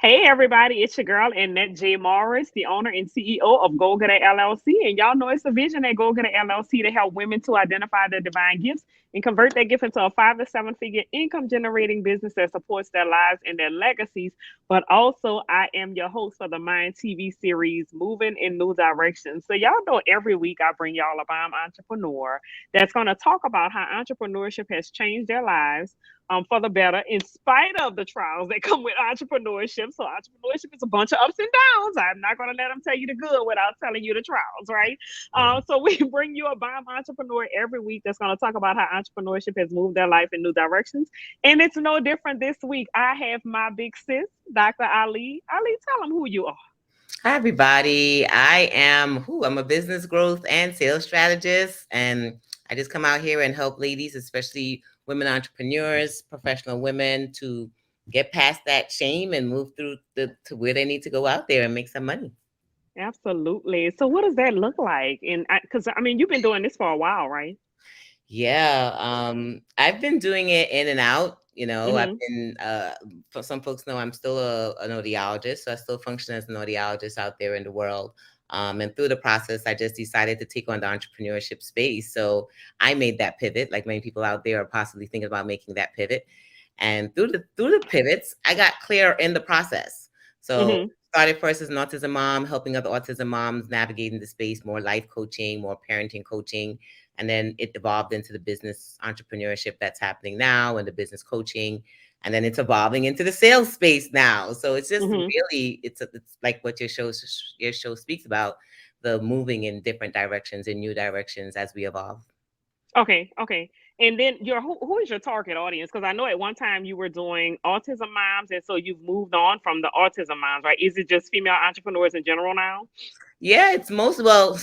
Hey everybody, it's your girl Annette J. Morris, the owner and CEO of Go Getter LLC. And y'all know it's a vision at Go Getter LLC to help women to identify their divine gifts and convert that gift into a 5 to 7 figure income generating business that supports their lives and their legacies. But also, I am your host for the Mind TV series, Moving in New Directions. So, y'all know every week I bring y'all a bomb entrepreneur that's going to talk about how entrepreneurship has changed their lives for the better, in spite of the trials that come with entrepreneurship. So, entrepreneurship is a bunch of ups and downs. I'm not going to let them tell you the good without telling you the trials, right? So, we bring you a bomb entrepreneur every week that's going to talk about how entrepreneurship has moved their life in new directions. And it's no different this week. I have my big sis, Dr. Ali. Ali, tell them who you are. Hi, everybody. I'm a business growth and sales strategist. And I just come out here and help ladies, especially women entrepreneurs, professional women, to get past that shame and move through to where they need to go out there and make some money. Absolutely. So, what does that look like? And because I mean, you've been doing this for a while, right? Yeah, I've been doing it in and out. I've Mm-hmm. been, for some folks know I'm still an audiologist, so I still function as an audiologist out there in the world. And through the process, I just decided to take on the entrepreneurship space. So I made that pivot, like many people out there are possibly thinking about making that pivot. And through the pivots, I got clear in the process. So Mm-hmm. started first as an autism mom, helping other autism moms navigating the space, more life coaching, more parenting coaching, and then it evolved into the business entrepreneurship that's happening now and the business coaching, and then it's evolving into the sales space now. So it's just Mm-hmm. really it's like what your show speaks about, the moving in different directions, in new directions as we evolve. Okay, okay. And then who is your target audience? Because I know at one time you were doing autism moms, and so you've moved on from the autism moms, right? Is it just female entrepreneurs in general now? Yeah, it's most well.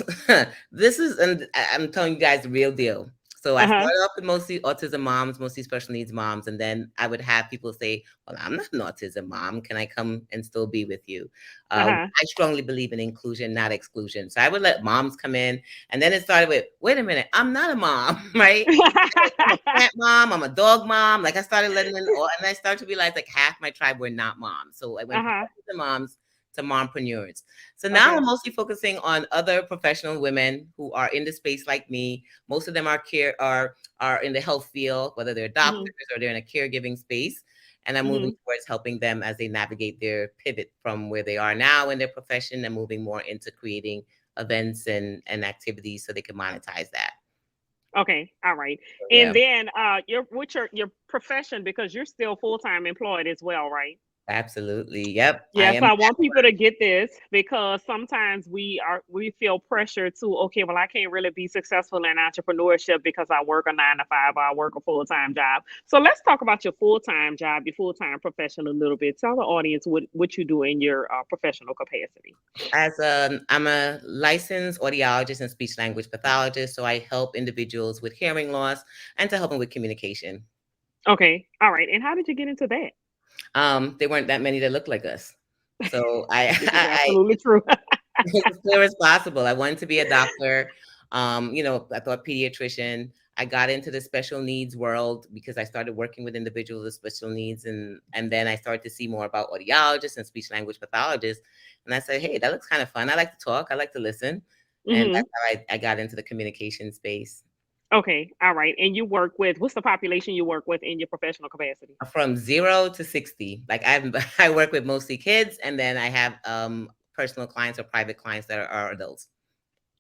This is, and I'm telling you guys the real deal. So I Uh huh. started off with mostly autism moms, mostly special needs moms, and then I would have people say, "Well, I'm not an autism mom. Can I come and still be with you?" Uh huh. I strongly believe in inclusion, not exclusion. So I would let moms come in, and then it started with, "Wait a minute, I'm not a mom, right? I'm a plant mom. I'm a dog mom." Like I started letting in, and I started to realize like half my tribe were not moms. So I Uh went from huh. autism moms to mompreneurs. So now I'm Okay. mostly focusing on other professional women who are in the space like me. Most of them are in the health field, whether they're doctors Mhm. or they're in a caregiving space. And I'm moving Mhm. towards helping them as they navigate their pivot from where they are now in their profession and moving more into creating events and activities so they can monetize that. Okay. All right. So, And yeah. then your what's your profession, because you're still full-time employed as well, right? Absolutely. Yep. I Yes, am. I want people to get this because sometimes we feel pressure to, okay, well, I can't really be successful in entrepreneurship because I work a 9 to 5 or I work a full-time job. So let's talk about your full-time job, your full-time profession a little bit. Tell the audience what you do in your professional capacity. I'm a licensed audiologist and speech language pathologist, so I help individuals with hearing loss and to help them with communication. Okay. All right. And how did you get into that? There weren't that many that looked like us, so I, This is I absolutely true. as clear as possible. I wanted to be a doctor. I thought pediatrician. I got into the special needs world because I started working with individuals with special needs, and then I started to see more about audiologists and speech language pathologists. And I said, hey, that looks kind of fun. I like to talk. I like to listen, and Hmm. that's how I got into the communication space. Okay. All right. And you work with, what's the population you work with in your professional capacity? From 0 to 60. Like I work with mostly kids, and then I have personal clients or private clients that are adults.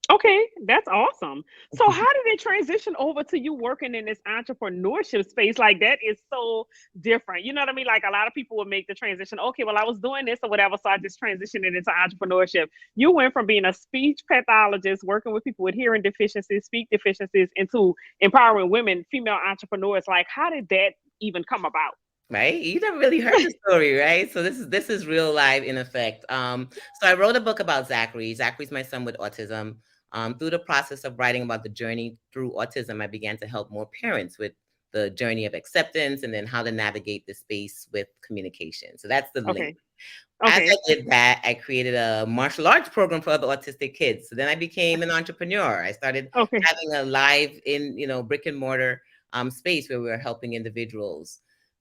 Okay, that's awesome. So how did it transition over to you working in this entrepreneurship space? Like that is so different. You know what I mean? Like a lot of people would make the transition. Okay, well, I was doing this or whatever, so I just transitioned it into entrepreneurship. You went from being a speech pathologist, working with people with hearing deficiencies, speech deficiencies, into empowering women, female entrepreneurs. Like, how did that even come about? Right? You never really heard the story, right? So this is real life in effect. So I wrote a book about Zachary. Zachary's my son with autism. Through the process of writing about the journey through autism, I began to help more parents with the journey of acceptance and then how to navigate the space with communication. So that's the link. Okay. As I Okay. did that, I created a martial arts program for other autistic kids. So then I became an entrepreneur. I started Okay. having a live in brick and mortar space where we were helping individuals.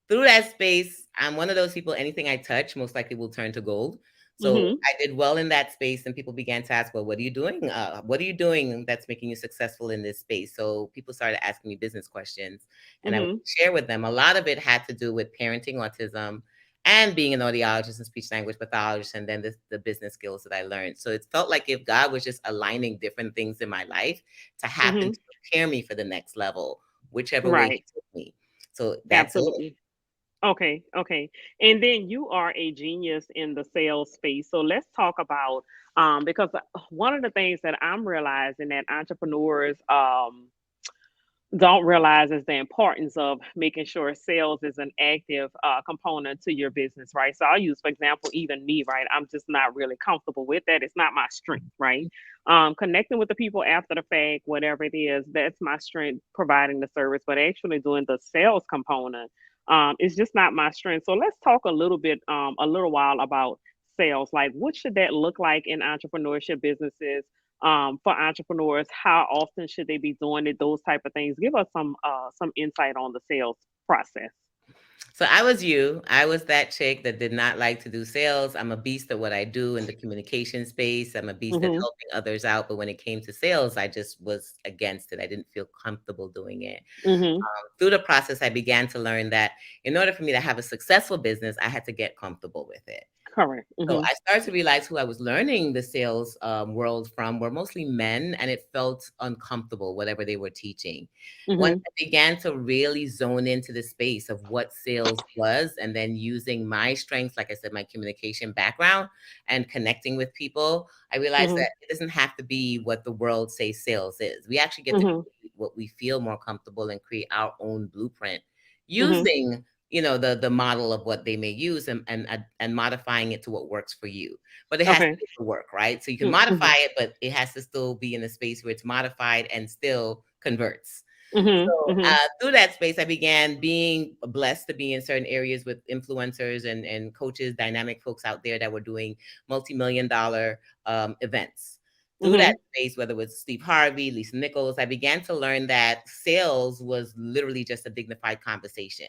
through that space, I'm one of those people, anything I touch most likely will turn to gold. So Mm-hmm. I did well in that space, and people began to ask, well, what are you doing? What are you doing that's making you successful in this space? So people started asking me business questions, and I would Mm-hmm. share with them. A lot of it had to do with parenting autism and being an audiologist and speech language pathologist, and then the business skills that I learned. So it felt like if God was just aligning different things in my life to happen Mm-hmm. to prepare me for the next level, whichever way He Right. took me. So that's it. Absolutely. Okay, okay. And then you are a genius in the sales space. So let's talk about because one of the things that I'm realizing that entrepreneurs don't realize is the importance of making sure sales is an active component to your business, right? So I'll use, for example, even me, right? I'm just not really comfortable with that. It's not my strength, right? Connecting with the people after the fact, whatever it is, that's my strength, providing the service, but actually doing the sales component is just not my strength. So let's talk a little bit, a little while about sales. Like, what should that look like in entrepreneurship businesses? For entrepreneurs, how often should they be doing it, those type of things? Give us some insight on the sales process. So I was you. I was that chick that did not like to do sales. I'm a beast at what I do in the communication space. I'm a beast at Mhm. helping others out. But when it came to sales, I just was against it. I didn't feel comfortable doing it. Mhm. Through the process, I began to learn that in order for me to have a successful business, I had to get comfortable with it. Correct. So Mhm. I started to realize who I was learning the sales world from were mostly men, and it felt uncomfortable, whatever they were teaching. Once Mhm. I began to really zone into the space of what sales was, and then using my strengths, like I said, my communication background and connecting with people, I realized Mhm. that it doesn't have to be what the world says sales is. We actually get to Mhm. create what we feel more comfortable and create our own blueprint Mhm. using the model of what they may use, and modifying it to what works for you, but it has to Okay. be to work, right? So you can modify Mhm. it, but it has to still be in a space where it's modified and still converts. Mhm. So Mhm. through that space, I began being blessed to be in certain areas with influencers and coaches, dynamic folks out there that were doing multi-million dollar events. Through that Mhm. space, whether it was Steve Harvey, Lisa Nichols, I began to learn that sales was literally just a dignified conversation.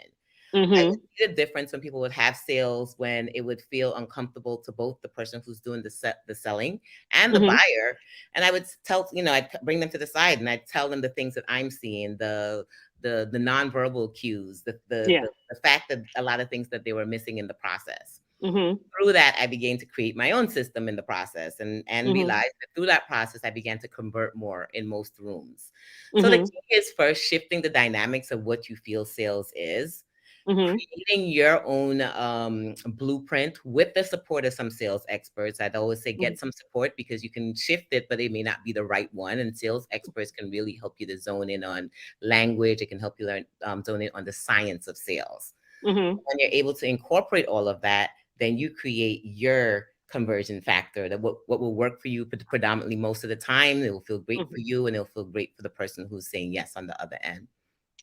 I would Mhm. see the difference when people would have sales when it would feel uncomfortable to both the person who's doing the selling and the Mhm. buyer. And I would tell, I'd bring them to the side and I'd tell them the things that I'm seeing, the nonverbal cues, Yeah. the fact that a lot of things that they were missing in the process. Mhm. Through that, I began to create my own system in the process, and Mhm. realized that through that process, I began to convert more in most rooms. So the Mhm. key is first shifting the dynamics of what you feel sales is, Mhm. creating your own blueprint with the support of some sales experts. I'd always say Mhm. get some support because you can shift it, but it may not be the right one. And sales experts can really help you to zone in on language. It can help you learn zone in on the science of sales. Mhm. When you're able to incorporate all of that, then you create your conversion factor, that what will work for you predominantly most of the time. It will feel great for Mhm. you, and it'll feel great for the person who's saying yes on the other end.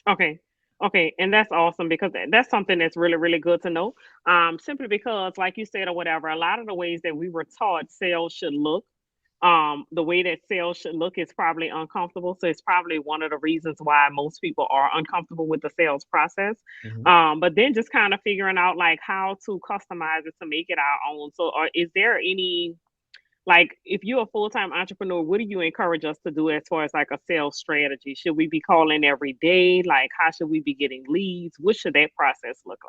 Okay. Okay, and that's awesome because that's something that's really, really good to know. Simply because, like you said, or whatever, a lot of the ways that we were taught sales should look, the way that sales should look is probably uncomfortable. So it's probably one of the reasons why most people are uncomfortable with the sales process. Mhm. But then just kind of figuring out like how to customize it to make it our own. So, is there any like, if you're a full-time entrepreneur, what do you encourage us to do as far as like a sales strategy? Should we be calling every day? Like, how should we be getting leads? What should that process look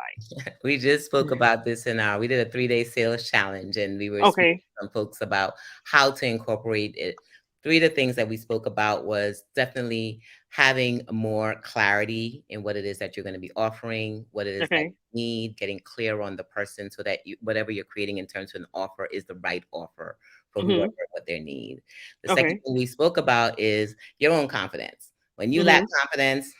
We just spoke like? about this we did a 3-day sales challenge, and we were speaking Okay. to some folks about how to incorporate it. Three of the things that we spoke about was definitely having more clarity in what it is that you're going to be offering, what it is that Okay. you need, getting clear on the person so that whatever you're creating in terms of an offer is the right offer for whoever Mhm. what their need. The second Okay. thing we spoke about is your own confidence. When you lack Mhm. confidence,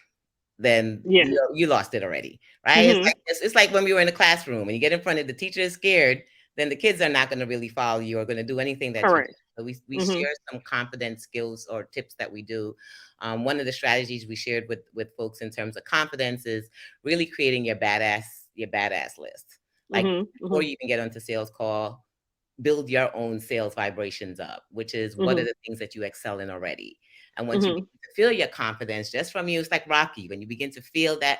then Yeah. you lost it already, right? It's Mhm. like it's like when we were in a classroom and you get in front of the teacher is scared, then the kids are not going to really follow you or going to do anything that you do. Correct. So we Mhm. share some confidence skills or tips that we do. One of the strategies we shared with folks in terms of confidence is really creating your badass list. Like Mhm. before Mhm. you even get onto sales call, build your own sales vibrations up, which is what are Mhm. the things that you excel in already. And once you Mm-hmm. begin to feel your confidence, just from you, it's like Rocky. When you begin to feel that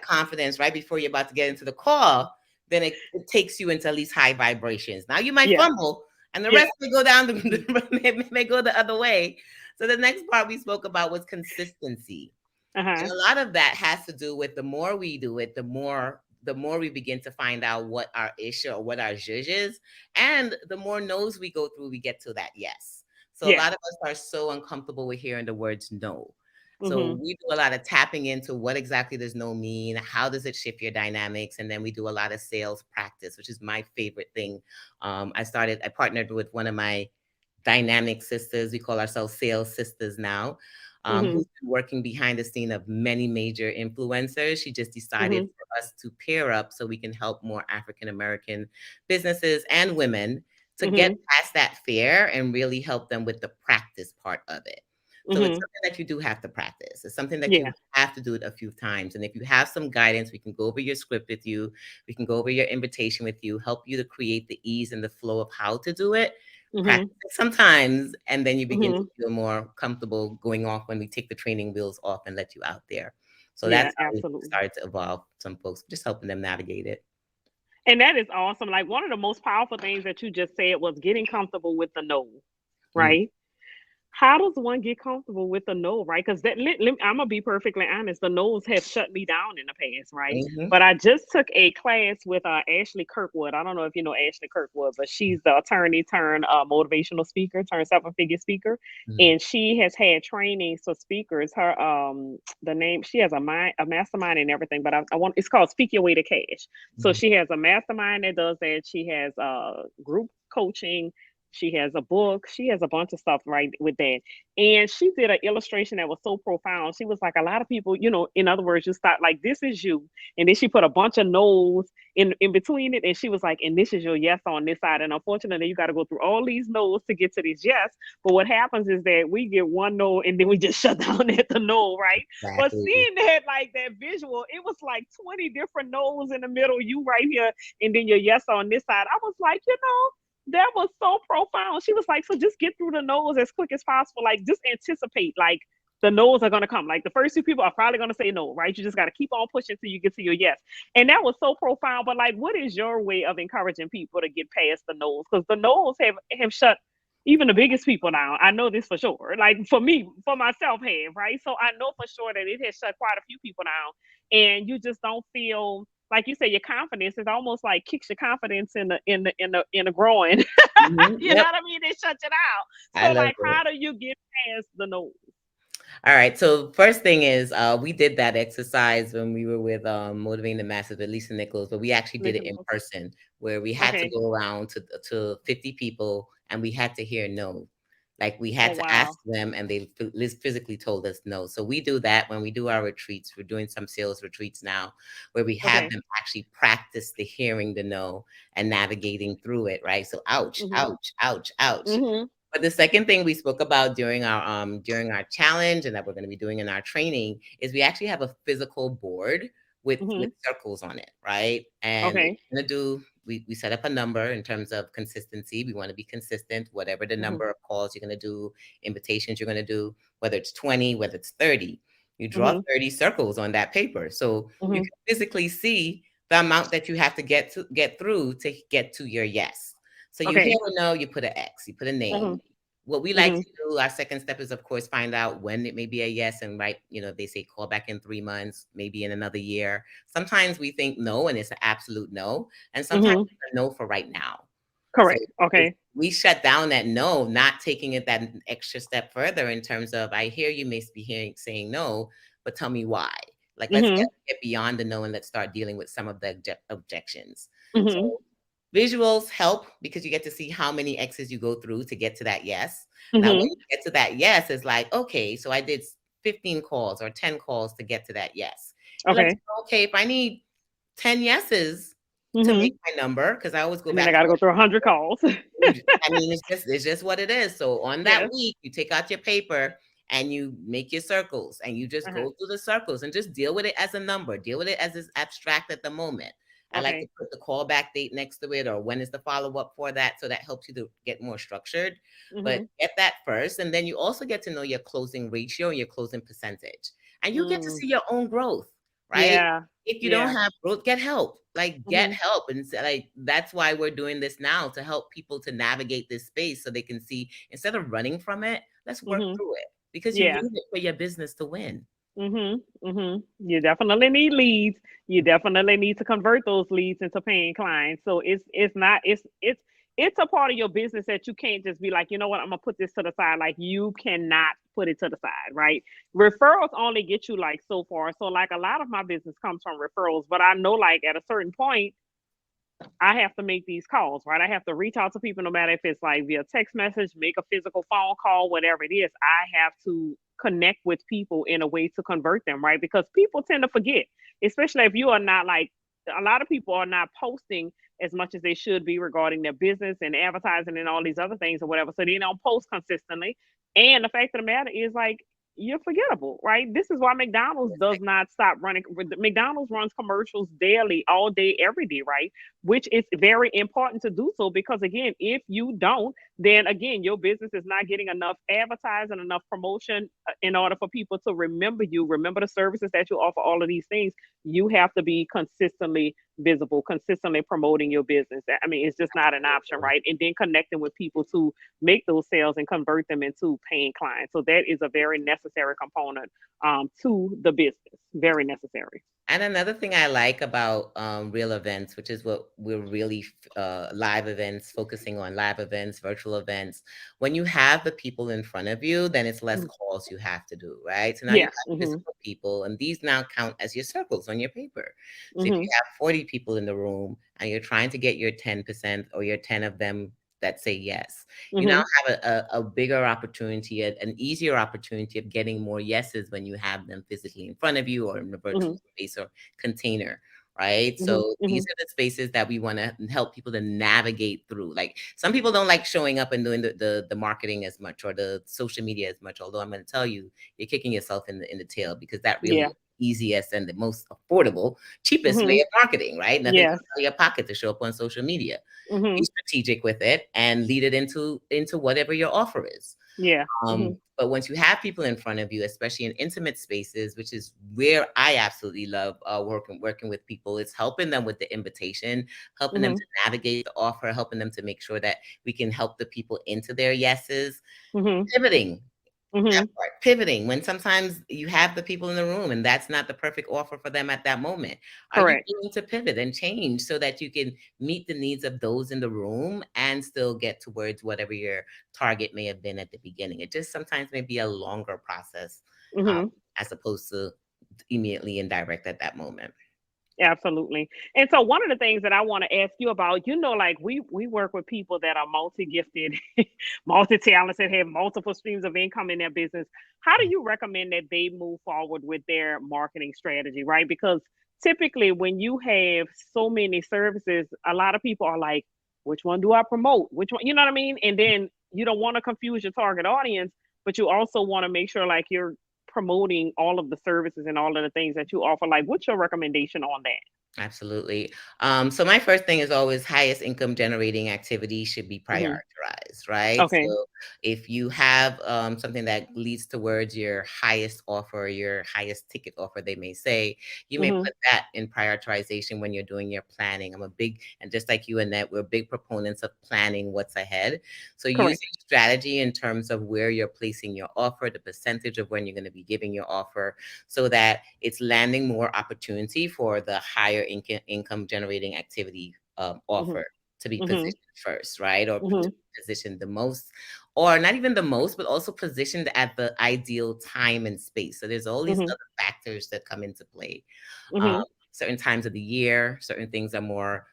confidence right before you're about to get into the call, then it takes you into at least high vibrations. Now you might Yeah. fumble, and the Yeah. rest may go down may go the other way. So the next part we spoke about was consistency. And Uh-huh. a lot of that has to do with the more we do it, the more we begin to find out what our issue or what our zhuzh is. And the more no's we go through, we get to that yes. So a Yeah. lot of us are so uncomfortable with hearing the words no. So Mm-hmm. we do a lot of tapping into what exactly does no mean, how does it shift your dynamics, and then we do a lot of sales practice, which is my favorite thing. I partnered with one of my dynamic sisters. We call ourselves sales sisters now, Mm-hmm. who's been working behind the scene of many major influencers. She just decided Mm-hmm. for us to pair up so we can help more African American businesses and women to get Mm-hmm. past that fear and really help them with the practice part of it. So it's Mm-hmm. something that you do have to practice. It's something that you Yeah. have to do it a few times. And if you have some guidance, we can go over your script with you. We can go over your invitation with you, help you to create the ease and the flow of how to do it. Mm-hmm. Practice it sometimes, and then you begin to Mm-hmm. feel more comfortable going off when we take the training wheels off and let you out there. So Yeah, that's how we absolutely. started to evolve some folks, just helping them navigate it. And that is awesome. Like one of the most powerful things that you just said was getting comfortable with the no, Mm, right? How does one get comfortable with the no, right? Because I'm gonna be perfectly honest, the no's have shut me down in the past, right? mhm, But I just took a class with Ashley Kirkwood. I don't know if you know Ashley Kirkwood, but she's the attorney turned motivational speaker, turned 7-figure speaker, mm, and she has had trainings for speakers. Her the name she has a mastermind and everything, but I want it's called Speak Your Way to Cash. So mhm, she has a mastermind that does that. She has group coaching, she has a book. She has a bunch of stuff right with that. And she did an illustration that was so profound. She was like, a lot of people, in other words, just thought like, this is you. And then she put a bunch of no's in between it. And she was like, and this is your yes on this side. And unfortunately, you got to go through all these no's to get to this yes. But what happens is that we get one no and then we just shut down at the no, right? But exactly. seeing that, like that visual, it was like 20 different no's in the middle, you right here, and then your yes on this side. I was like, that was so profound. She was like, so just get through the no's as quick as possible. Like, just anticipate, like, the no's are going to come. Like, the first two people are probably going to say no, right? You just got to keep on pushing till you get to your yes. And that was so profound. But, like, what is your way of encouraging people to get past the no's? Because the no's have shut even the biggest people down. I know this for sure. Like, for me, for myself, have, right? So I know for sure that it has shut quite a few people down. And you just don't feel like you say, your confidence is almost like kicks your confidence in the groin. Mhm, You know yep, what I mean? It shuts it out. I So love like, it. how do you get past the no? All right. So first thing is, we did that exercise when we were with Motivating the Masses with Lisa Nichols, but we actually did it in Okay. person where we had to go around to 50 people and we had to hear no. Like we Oh had to ask wow. them and they physically told us no. So we do that when we do our retreats. We're doing some sales retreats now where we have Okay. them actually practice the hearing the no and navigating through it, right? So ouch, Mhm. ouch, ouch, ouch. Mhm. But the second thing we spoke about during our challenge and that we're going to be doing in our training is we actually have a physical board with Mhm. circles on it, right? And what Okay. we're gonna do, we set up a number in terms of consistency. We want to be consistent, whatever the Mhm. number of calls you're gonna do, invitations you're gonna do, whether it's 20, whether it's 30. You draw Mhm. 30 circles on that paper. So you Mhm. can physically see the amount that you have to get through to get to your yes. So you hear Okay. a no, you put an X, you put a name. Mhm. What we like Mhm. to do, our second step is, of course, find out when it may be a yes and right. They say call back in 3 months, maybe in another year. Sometimes we think no, and it's an absolute no. And sometimes Mhm. it's a no for right now. So Correct. if Okay. we shut down that no, not taking it that extra step further in terms of, I hear you may be saying no, but tell me why. Like, let's Mhm. get beyond the no and let's start dealing with some of the objections. So Mhm. visuals help because you get to see how many X's you go through to get to that yes. Now, when Mhm. you get to that yes, it's like, okay, so I did 15 calls or 10 calls to get to that yes. It lets Okay. you know, okay, if I need 10 yeses to make Mhm. my number, because I always go And then I back to got to what go through 100 calls. I mean, it's just what it is. So on that Yes. week, you take out your paper and you make your circles and you just Uh-huh. go through the circles and just deal with it as a number. Deal with it as it's abstract at the moment. I like to Okay. put the callback date next to it, or when is the follow-up for that. So that helps you to get more structured. But Mhm. get that first. And then you also get to know your closing ratio, your closing percentage. And you get to Mm. see your own growth, right? Yeah. If you don't Yeah. have growth, get help. Like get Mhm. help. And like that's why we're doing this now, to help people to navigate this space so they can see, instead of running from it, let's work Mhm. through it, because you Yeah. need it for your business to win. Mhm. Mhm. You definitely need leads. You definitely need to convert those leads into paying clients. So it's not it's a part of your business that you can't just be like, you know what, I'm gonna put this to the side. Like you cannot put it to the side, right? Referrals only get you like so far. So like a lot of my business comes from referrals, but I know like at a certain point I have to make these calls, right? I have to reach out to people no matter if it's like via text message, make a physical phone call, whatever it is. I have to connect with people in a way to convert them, right? Because people tend to forget, especially if you are not like a lot of people are not posting as much as they should be regarding their business and advertising and all these other things or whatever. So they don't post consistently. And the fact of the matter is like you're forgettable, right? This is why McDonald's does not stop running. McDonald's runs commercials daily, all day, every day, right? Which is very important to do so because again, if you don't, then again, your business is not getting enough advertising, enough promotion in order for people to remember you, remember the services that you offer, all of these things. You have to be consistently visible, consistently promoting your business. I mean, it's just not an option, right? And then connecting with people to make those sales and convert them into paying clients. So that is a very necessary component to the business. Very necessary. And another thing I like about real events, which is what we're really live events, focusing on live events, virtual events. When you have the people in front of you, then it's less Mhm. calls you have to do, right? So now you Yeah. have Hmm. physical people, and these now count as your circles on your paper. So if you Hmm. have 40 people in the room and you're trying to get your 10% or your 10 of them that say yes, you now Hmm. have a bigger opportunity, an easier opportunity of getting more yeses when you have them physically in front of you or in a virtual Hmm. space or container, right? Hmm. So these Hmm. are the spaces that we want to help people to navigate through. Like some people don't like showing up and doing the marketing as much or the social media as much, although I'm going to tell you, you're kicking yourself in the tail, because that really Yeah. is the easiest and the most affordable, cheapest way Hmm. of marketing, right? Nothing Yes. comes out of your pocket to show up on social media. Be Hmm. strategic with it and lead it into whatever your offer is. Yeah. Hmm. But once you have people in front of you, especially in intimate spaces, which is where I absolutely love working with people, it's helping them with the invitation, helping them Hmm. to navigate the offer, helping them to make sure that we can help the people into their yeses, Hmm. pivoting. That Hmm. part, pivoting when sometimes you have the people in the room and that's not the perfect offer for them at that moment. Are you Correct. willing to pivot and change so that you can meet the needs of those in the room and still get towards whatever your target may have been at the beginning? It just sometimes may be a longer process, um, Hmm. as opposed to immediately and direct at that moment. Absolutely. And so one of the things that I want to ask you about, like we work with people that are multi-gifted, multi-talented, have multiple streams of income in their business. How do you recommend that they move forward with their marketing strategy, right? Because typically when you have so many services, a lot of people are like, which one do I promote? Which one, you know what I mean? And then you don't want to confuse your target audience, but you also want to make sure like you're promoting all of the services and all of the things that you offer. Like, what's your recommendation on that? Absolutely. So my first thing is always highest income generating activity should be Hmm. prioritized, right? Okay. So if you have something that leads towards your highest offer, your highest ticket offer, they may say, you may Hmm. put that in prioritization when you're doing your planning. I'm a big, and just like you, Annette, we're big proponents of planning what's ahead. So Correct. using strategy in terms of where you're placing your offer, the percentage of when you're going to be giving your offer, so that it's landing more opportunity for the higher income generating activity Hmm. offer to be Hmm. positioned first, right? Or to Hmm. be positioned the most, or not even the most, but also positioned at the ideal time and space. So there's all these Hmm. other factors that come into play. Um, Hmm. certain times of the year, certain things are more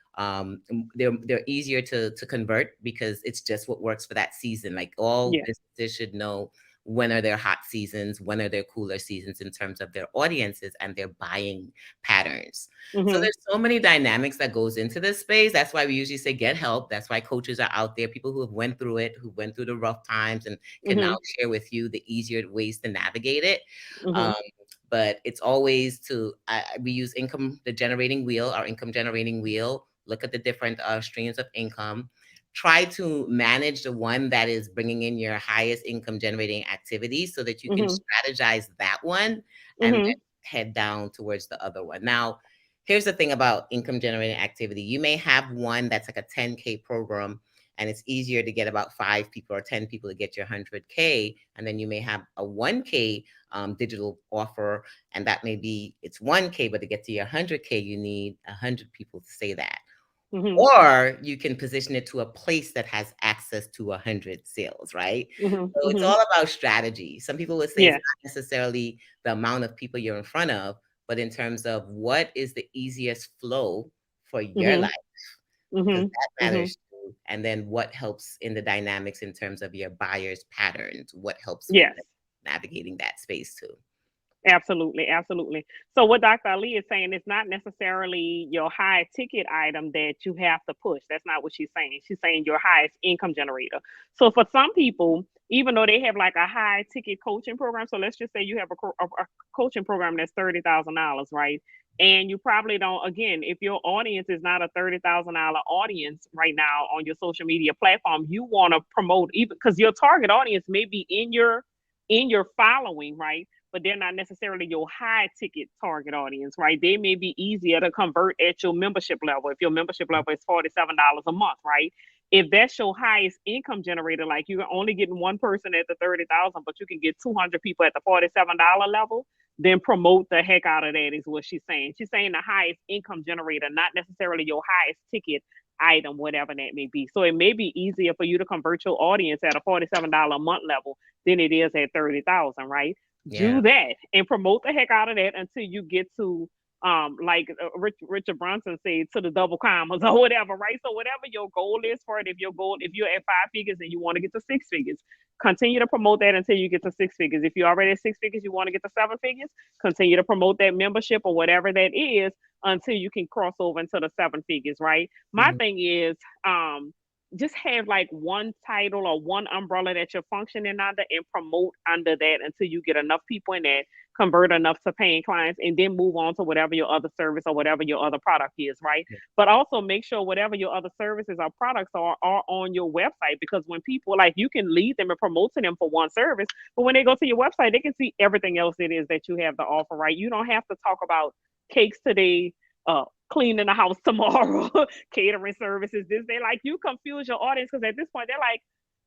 they're easier to convert because it's just what works for that season. Like all Yeah. businesses should know when are their hot seasons, when are their cooler seasons in terms of their audiences and their buying patterns. So Hmm. there's so many dynamics that goes into this space. That's why we usually say get help. That's why coaches are out there, people who have went through it, who went through the rough times and can now Hmm. share with you the easier ways to navigate it. Hmm. Um, but it's always we use the generating wheel, our income generating wheel, look at the different streams of income, try to manage the one that is bringing in your highest income generating activity so that you can strategize that one and then head down towards the other one. Now, here's the thing about income generating activity. You may have one that's like a 10K program, and it's easier to get about 5 people or 10 people to get your 100K. And then you may have a 1K digital offer, and that may be, it's 1K, but to get to your 100K, you need 100 people to say that. Or you can position it to a place that has access to 100 sales, right? So it's all about strategy. Some people would say it's not necessarily the amount of people you're in front of, but in terms of what is the easiest flow for your life, because that matters too. And then what helps in the dynamics in terms of your buyers' patterns, what helps with navigating that space too. Absolutely, absolutely. So what Dr. Ali is saying, it's not necessarily your high ticket item that you have to push. That's not what she's saying. She's saying your highest income generator. So for some people, even though they have like a high ticket coaching program, so let's just say you have a coaching program that's $30,000, right? And you probably don't, again, if your audience is not a $30,000 audience right now on your social media platform, you want to promote, even because your target audience may be in your following, right? But they're not necessarily your high ticket target audience, right? They may be easier to convert at your membership level. If your membership level is $47 a month, right? If that's your highest income generator, like you're only getting one person at the 30,000, but you can get 200 people at the $47 level, then promote the heck out of that is what she's saying. She's saying the highest income generator, not necessarily your highest ticket item, whatever that may be. So it may be easier for you to convert your audience at a $47 a month level than it is at 30,000, right? Do that and promote the heck out of that until you get to like Richard Branson said, to the double commas or whatever, right? So whatever your goal is for it, if you're at 5 figures and you want to get to 6 figures, continue to promote that until you get to 6 figures. If you're already at 6 figures, you want to get to 7 figures, continue to promote that membership or whatever that is until you can cross over into the 7 figures, right? My thing is just have like one title or one umbrella that you're functioning under and promote under that until you get enough people in that, convert enough to paying clients, and then move on to whatever your other service or whatever your other product is, right? But also make sure whatever your other services or products are on your website, because when people, like, you can lead them and promote to them for one service, but when they go to your website, they can see everything else it is that you have to offer, right? You don't have to talk about cakes today, cleaning the house tomorrow, catering services, this, they, like, you confuse your audience, because at this point they're like,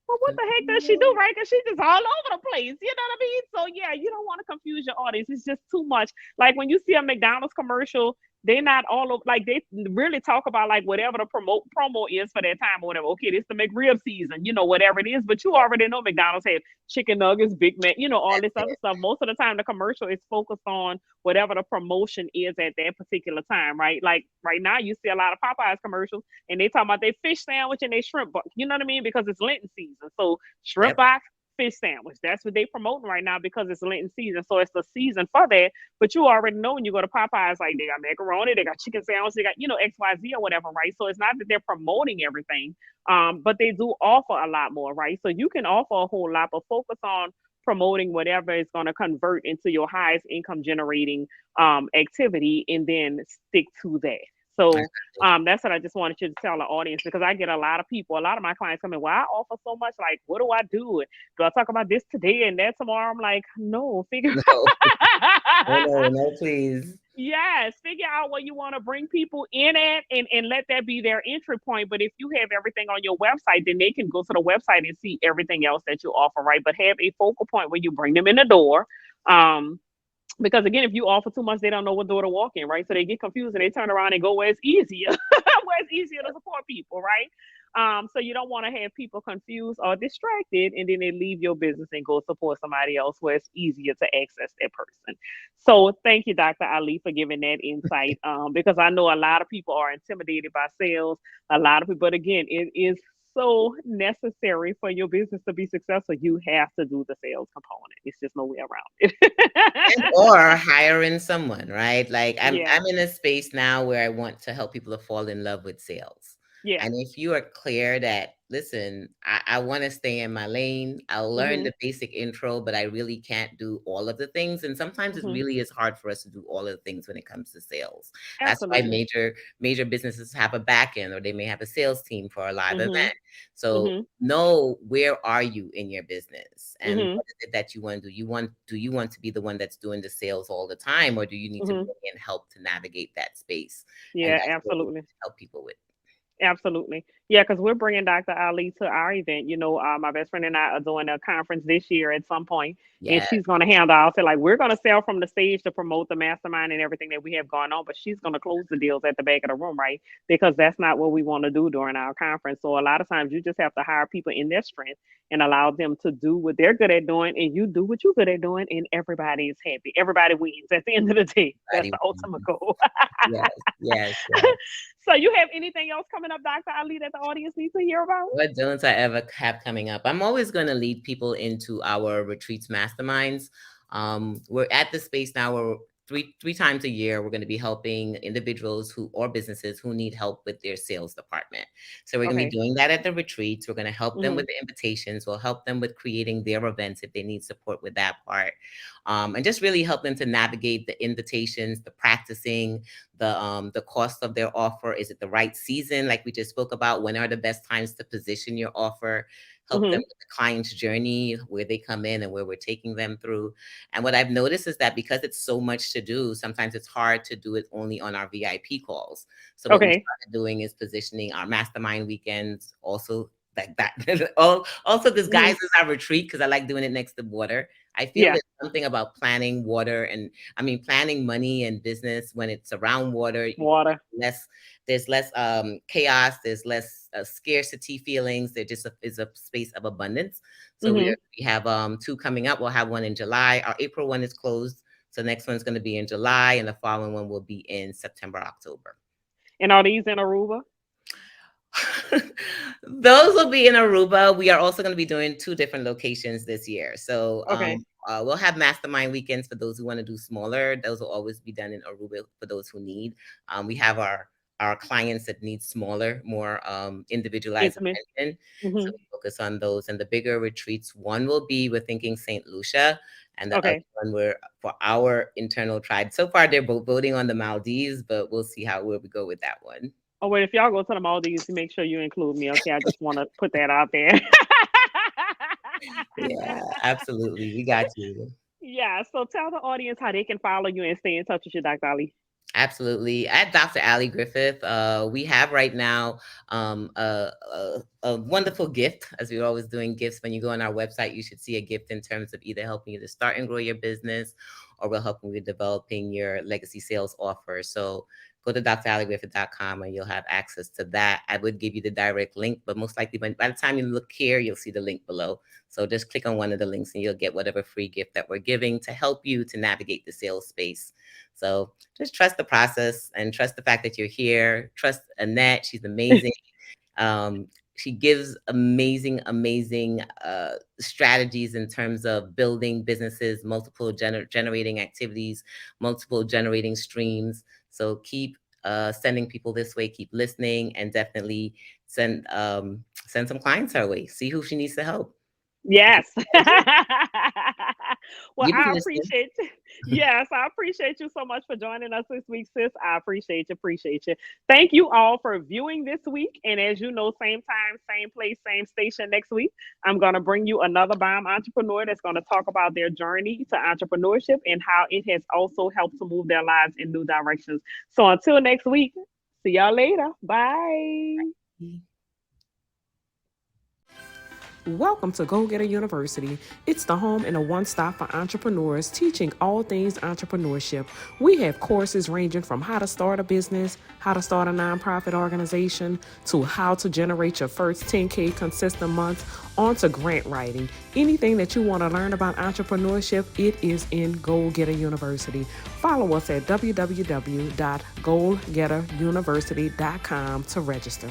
well, what the heck does she do, right? Because she's just all over the place, you know what I mean? So yeah, you don't want to confuse your audience. It's just too much. Like when you see a McDonald's commercial, they're not all of, like, they really talk about like whatever the promo is for that time or whatever. Okay, this the McRib season, you know, whatever it is. But you already know McDonald's has chicken nuggets, Big Mac, you know, all this other stuff. Most of the time, the commercial is focused on whatever the promotion is at that particular time, right? Like right now, you see a lot of Popeyes commercials, and they talk about their fish sandwich and their shrimp box. You know what I mean? Because it's Lenten season, so shrimp box, fish sandwich. That's what they promoting right now because it's Lenten season. So it's the season for that. But you already know when you go to Popeyes, like, they got macaroni, they got chicken sandwich, they got, you know, XYZ or whatever, right? So it's not that they're promoting everything, but they do offer a lot more, right? So you can offer a whole lot, but focus on promoting whatever is going to convert into your highest income generating activity, and then stick to that. So that's what I just wanted you to tell the audience, because I get a lot of people, a lot of my clients come in, well, I offer so much, like, what do I do? Do I talk about this today and that tomorrow? I'm like, no, figure no, please. Yes, figure out what you want to bring people in at, and let that be their entry point. But if you have everything on your website, then they can go to the website and see everything else that you offer, right? But have a focal point where you bring them in the door. Because again, if you offer too much, they don't know what door to walk in, right? So they get confused and they turn around and go where it's easier, where it's easier to support people, right? So you don't want to have people confused or distracted, and then they leave your business and go support somebody else where it's easier to access that person. So thank you, Dr. Ali, for giving that insight, because I know a lot of people are intimidated by sales. A lot of people, but again, it is so necessary for your business to be successful. You have to do the sales component. It's just no way around it. Or hiring someone, right? Like I'm in a space now where I want to help people to fall in love with sales. Yeah. And if you are clear that, listen, I want to stay in my lane, I'll learn Mhm. the basic intro, but I really can't do all of the things. And sometimes it Mhm. really is hard for us to do all of the things when it comes to sales. That's why Absolutely. major businesses have a back end, or they may have a sales team for a live Mhm. event. So Mhm. know, where are you in your business, and Mhm. what is it that you want to do? Do you want to be the one that's doing the sales all the time, or do you need to Mhm. bring in help to navigate that space? And Yeah, that's what we absolutely. help people with. Absolutely. Yeah, because we're bringing Dr. Ali to our event. My best friend and I are doing a conference this year at some point, and Yeah. she's going to handle. I'll say, like, we're going to sell from the stage to promote the mastermind and everything that we have going on, but she's going to close the deals at the back of the room, right? Because that's not what we want to do during our conference. So a lot of times you just have to hire people in their strength and allow them to do what they're good at doing, and you do what you're good at doing, and everybody is happy. Everybody wins at the end of the day. That's the Everybody ultimate wins. goal. Yes, yes, yes. So you have anything else coming up, Dr. Ali, that the audience needs to hear about? What don't I ever have coming up? I'm always going to lead people into our retreats, masterminds. We're at the space now where three times a year we're going to be helping individuals who or businesses who need help with their sales department. So we're going to be Okay. doing that at the retreats. We're going to help them Mhm. with the invitations. We'll help them with creating their events if they need support with that part, and just really help them to navigate the invitations, the practicing, the cost of their offer. Is it the right season, like we just spoke about? When are the best times to position your offer? Help them Mhm. with the client's journey, where they come in and where we're taking them through. And what I've noticed is that because it's so much to do, sometimes it's hard to do it only on our VIP calls. So what we Okay. started doing is positioning our mastermind weekends also like that. Also Mhm. disguises our retreat, because I like doing it next to water. I feel Yeah. there's something about planning water, and I mean planning money and business when it's around water. Water. Less There's less chaos, there's less scarcity feelings. There just is a space of abundance. So Mhm. we have two coming up. We'll have one in July. Our April one is closed, so next one's going to be in July, and the following one will be in September, October. And are these in Aruba? Those will be in Aruba. We are also going to be doing two different locations this year. So Okay. we'll have mastermind weekends for those who want to do smaller. Those will always be done in Aruba for those who need. We have our clients that need smaller, more individualized Intimate. attention. So Mhm. we focus on those. And the bigger retreats, one will be, we're thinking St. Lucia, and the other Okay. one we're for our internal tribe. So far, they're both voting on the Maldives, but we'll see where we go with that one. Oh wait, if y'all go to the Maldives, make sure you include me. Okay, I just want to put that out there. Yeah, absolutely. We got you. Yeah. So tell the audience how they can follow you and stay in touch with you, Dr. Ali. Absolutely. At Dr. Ali Griffith, we have right now a wonderful gift, as we're always doing gifts. When you go on our website, you should see a gift in terms of either helping you to start and grow your business, or we're helping you developing your legacy sales offer. So go to dralligriffith.com and you'll have access to that. I would give you the direct link, but most likely by the time you look here, you'll see the link below. So just click on one of the links and you'll get whatever free gift that we're giving to help you to navigate the sales space. So just trust the process and trust the fact that you're here. Trust Annette. She's amazing. She gives amazing strategies in terms of building businesses, multiple generating activities, multiple generating streams. So keep sending people this way, keep listening, and definitely send some clients her way. See who she needs to help. Yes. Well, You've been I listening. appreciate yes, I appreciate you so much for joining us this week, sis. I appreciate you. Appreciate you. Thank you all for viewing this week. And as you know, same time, same place, same station next week. I'm going to bring you another bomb entrepreneur that's going to talk about their journey to entrepreneurship and how it has also helped to move their lives in new directions. So until next week, see y'all later. Bye. Welcome to Go Getter University. It's the home and a one-stop for entrepreneurs teaching all things entrepreneurship. We have courses ranging from how to start a business, how to start a nonprofit organization, to how to generate your first 10K consistent month, on to grant writing. Anything that you want to learn about entrepreneurship, it is in Go Getter University. Follow us at www.goalgetteruniversity.com to register.